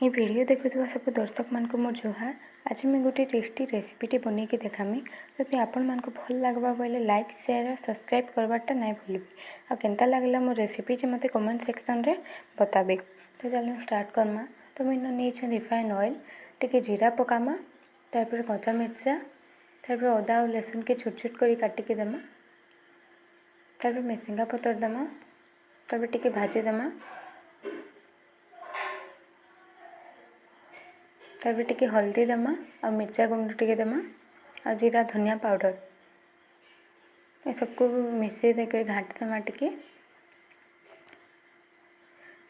ये वीडियो देखुवा सब दर्शक मान मोर जुहार। आज मैं गोटे टेस्टी रेसिपीटी बनई के देखामी। जदि आपण मान भल लगवा बोले लाइक शेयर और सब्सक्राइब करवाटा ना भूलबे। केनता लगला मोर रेसिपी मते कमेंट सेक्शन रे बताबे। तो चलो स्टार्ट करमा। तो मुझे नहीं रिफाइन ऑयल टिके जीरा पकामा, तापर कच्चा मिर्चा, तापर अदा और लहसुन के छोट छोट कर काटिके देमा, तापर मेसिंगा पतर देमा, तापर टिके भाजी देमा, तापर टिके हल्दी देमा और मिर्चा गुंड टिके देमा और जीरा धनिया पाउडर ये सबको मिसई देकर घाटी देमा टिके।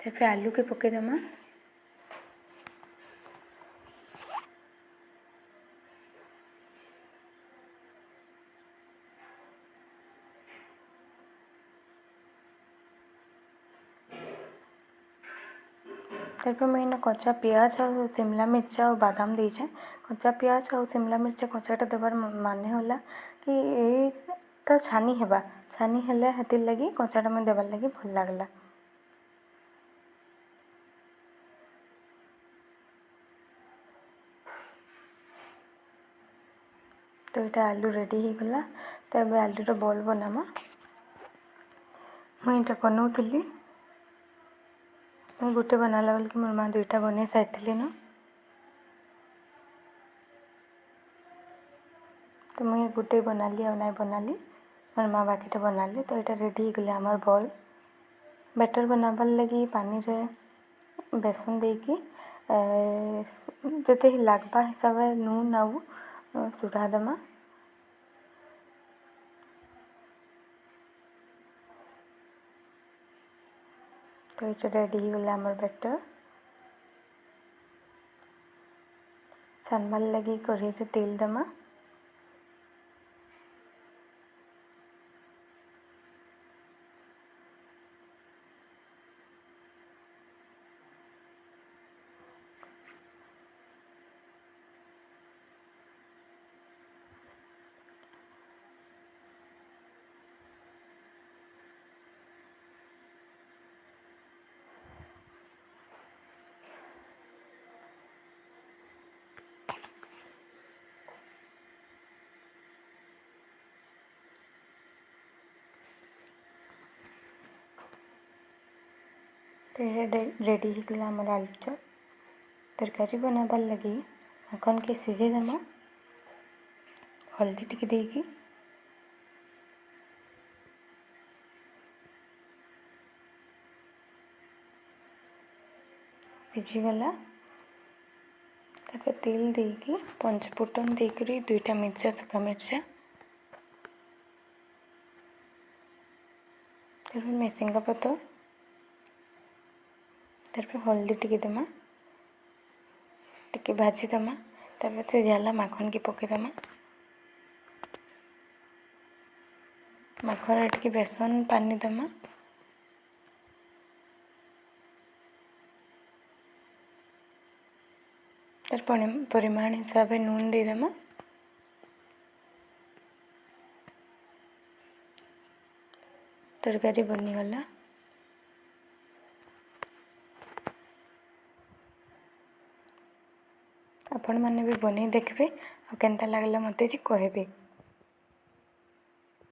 तापर आलू के पके देमा, तापर मैं कच्चा प्याज और शिमला मिर्चा और बादाम देछे। कच्चा प्याज और शिमला मिर्चा कच्चाटा देवार माने होला कि तो छानी हेबा, छानी हेले हेतिर लगी कच्चाटा मैं देवार लगी भल लागला। तो ये आलू रेडी हो गला। तो ये आलूर बॉल बनामा। मुझे बनाऊली, मुझे गोटे बनाला बेल कि मोर माँ दुईटा बन सारी न। तो मुझे गोटे बनाली और ना बनाली, मोर माँ बाकीटा बनाली। तो यहाँ रेडी हो गला आमर बॉल। बैटर बनाबार लगी पानी रे बेसन देकी जते लागबा हिसाब नून आउ सुधा देमा। तो ये रेडी हो गला आमर बैटर। छानबार लगी कढ़ई रे तेल देमा, तो ये रेडी हो गला आमर आलू चप। तरकारी बनाबार लगी माखन के सिझे देमा, हल्दी टिके देकी सिझीगला। तापर तेल देकी पंचफुटन देकरी दुईटा मिर्चा सुखा मिर्चा, तापर मेसिंगा पतर, तापर हल्दी टिके देमा, टिके भाजी देमा। तापर से जाला माखन के पके देमा। माखन टिके बेसन पानी देमा, तार परिमाण हिसाब नून दे देमा। तरकारी बनीगला। आपण मैंने भी बन देखिए और केनता लगला मत कहबे।